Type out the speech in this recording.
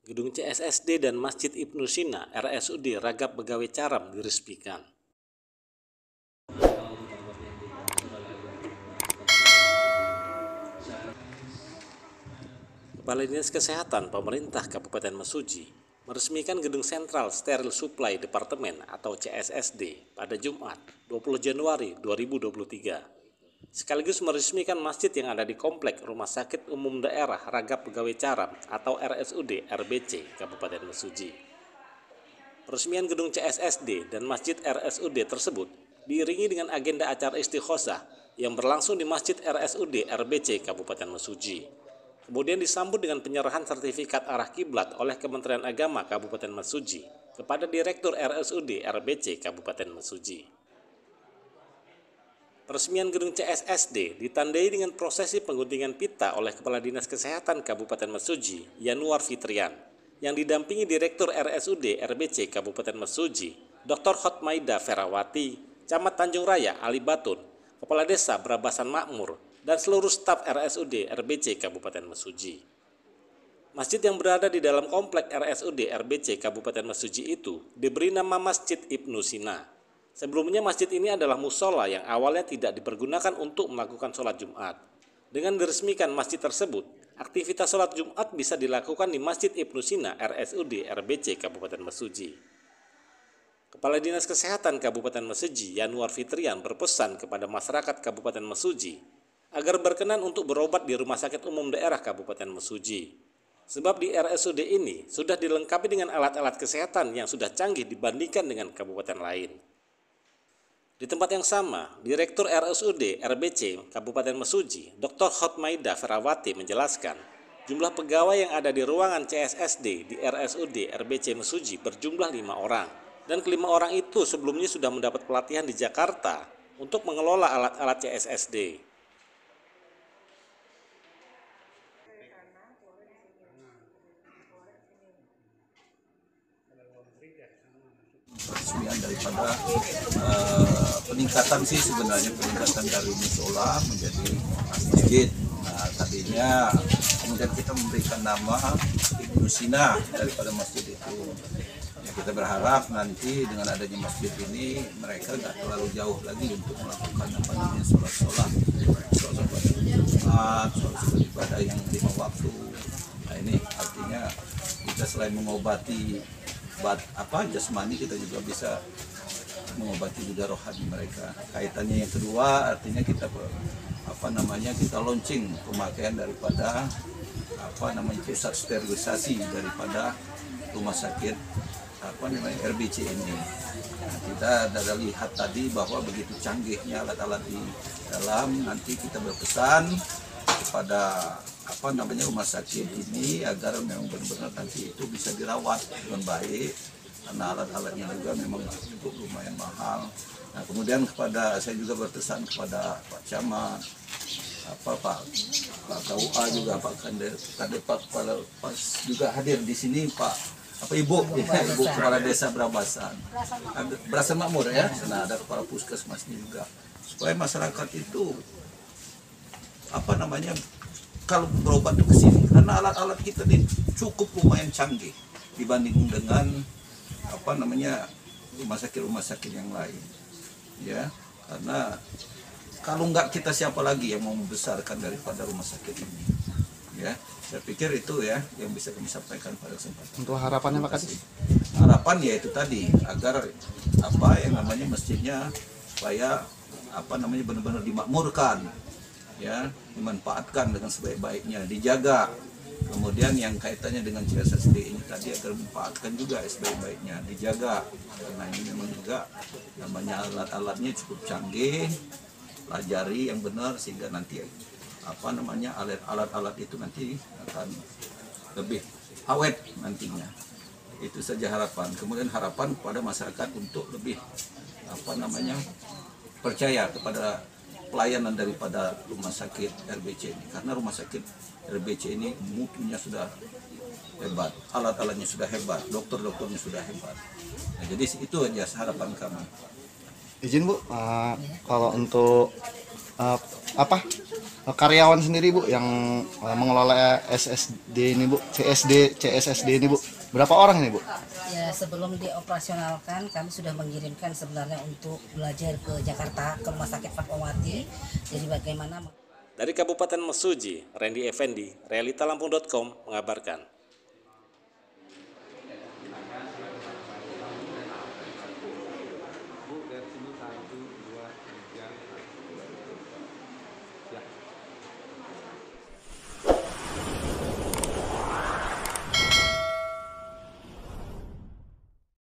Gedung CSSD dan Masjid Ibnu Sina RSUD Ragap Begawe Caram diresmikan. Kepala Dinas Kesehatan Pemerintah Kabupaten Mesuji meresmikan Gedung Sentral Steril Supply Departemen atau CSSD pada Jumat 20 Januari 2023. Sekaligus meresmikan masjid yang ada di Komplek Rumah Sakit Umum Daerah Ragap Begawe Caram atau RSUD RBC Kabupaten Mesuji. Peresmian gedung CSSD dan Masjid RSUD tersebut diiringi dengan agenda acara istighosah yang berlangsung di Masjid RSUD RBC Kabupaten Mesuji. Kemudian disambut dengan penyerahan sertifikat arah kiblat oleh Kementerian Agama Kabupaten Mesuji kepada Direktur RSUD RBC Kabupaten Mesuji. Peresmian gedung CSSD ditandai dengan prosesi pengguntingan pita oleh Kepala Dinas Kesehatan Kabupaten Mesuji, Yanuar Fitrian, yang didampingi Direktur RSUD RBC Kabupaten Mesuji, Dr. Hotmaida Ferawati, Camat Tanjung Raya Ali Batun, Kepala Desa Brabasan Makmur, dan seluruh staf RSUD RBC Kabupaten Mesuji. Masjid yang berada di dalam komplek RSUD RBC Kabupaten Mesuji itu diberi nama Masjid Ibnu Sina. Sebelumnya masjid ini adalah musola yang awalnya tidak dipergunakan untuk melakukan sholat Jumat. Dengan diresmikan masjid tersebut, aktivitas sholat Jumat bisa dilakukan di Masjid Ibnu Sina RSUD RBC Kabupaten Mesuji. Kepala Dinas Kesehatan Kabupaten Mesuji, Yanuar Fitrian, berpesan kepada masyarakat Kabupaten Mesuji agar berkenan untuk berobat di Rumah Sakit Umum Daerah Kabupaten Mesuji. Sebab di RSUD ini sudah dilengkapi dengan alat-alat kesehatan yang sudah canggih dibandingkan dengan kabupaten lain. Di tempat yang sama, Direktur RSUD RBC Kabupaten Mesuji, Dr. Hotmaida Ferawati menjelaskan, jumlah pegawai yang ada di ruangan CSSD di RSUD RBC Mesuji berjumlah 5 orang, dan kelima orang itu sebelumnya sudah mendapat pelatihan di Jakarta untuk mengelola alat-alat CSSD. Peresmian daripada peningkatan sih sebenarnya peningkatan dari musola menjadi masjid. Nah, tadinya kemudian kita memberikan nama Ibnu Sina daripada masjid itu. Ya, kita berharap nanti dengan adanya masjid ini mereka nggak terlalu jauh lagi untuk melakukan sholat pada Jumat, sholat ibadah yang 5 waktu. Nah, ini artinya kita selain mengobati jasmani, kita juga bisa mengobati juga rohani mereka. Kaitannya yang kedua artinya kita kita launching pemakaian daripada pusat sterilisasi daripada rumah sakit RBC ini. Nah, kita sudah lihat tadi bahwa begitu canggihnya alat-alat di dalam. Nanti kita berpesan kepada rumah sakit ini agar memang benar-benar nanti itu bisa dirawat dengan baik, karena alat-alatnya juga memang cukup lumayan mahal. Nah, kemudian saya juga berpesan kepada Pak Camat, Pak KUA juga, Pak Kadepak juga hadir di sini, Ibu Kepala Desa Brabasan Makmur ya. Nah, ada Kepala Puskesmasnya juga, supaya masyarakat itu kalau berobat ke sini, karena alat-alat kita ini cukup lumayan canggih dibanding dengan rumah sakit yang lain, ya. Karena kalau nggak kita, siapa lagi yang mau membesarkan daripada rumah sakit ini, ya. Saya pikir itu ya yang bisa kami sampaikan pada kesempatan. Untuk harapannya Pak Kadis? Harapan ya itu tadi, agar masjidnya supaya benar-benar dimakmurkan, ya, dimanfaatkan dengan sebaik-baiknya, dijaga. Kemudian yang kaitannya dengan CSSD ini tadi agar dimanfaatkan juga sebaik-baiknya, dijaga. Karena ini memang juga alat-alatnya cukup canggih, pelajari yang benar sehingga nanti alat-alat itu nanti akan lebih awet nantinya. Itu saja harapan. Kemudian harapan kepada masyarakat untuk lebih percaya kepada pelayanan daripada rumah sakit RBC ini, karena rumah sakit RBC ini mutunya sudah hebat, alat-alatnya sudah hebat, dokter-dokternya sudah hebat. Nah, jadi itu aja harapan kami. Izin Bu, kalau untuk Karyawan sendiri Bu yang mengelola SSD ini Bu, CSSD ini Bu, berapa orang ini Bu? Ya, sebelum dioperasionalkan kami sudah mengirimkan sebenarnya untuk belajar ke Jakarta ke Rumah Sakit Fatmawati. Jadi bagaimana? Dari Kabupaten Mesuji, Randy Effendi, realitalampung.com mengabarkan.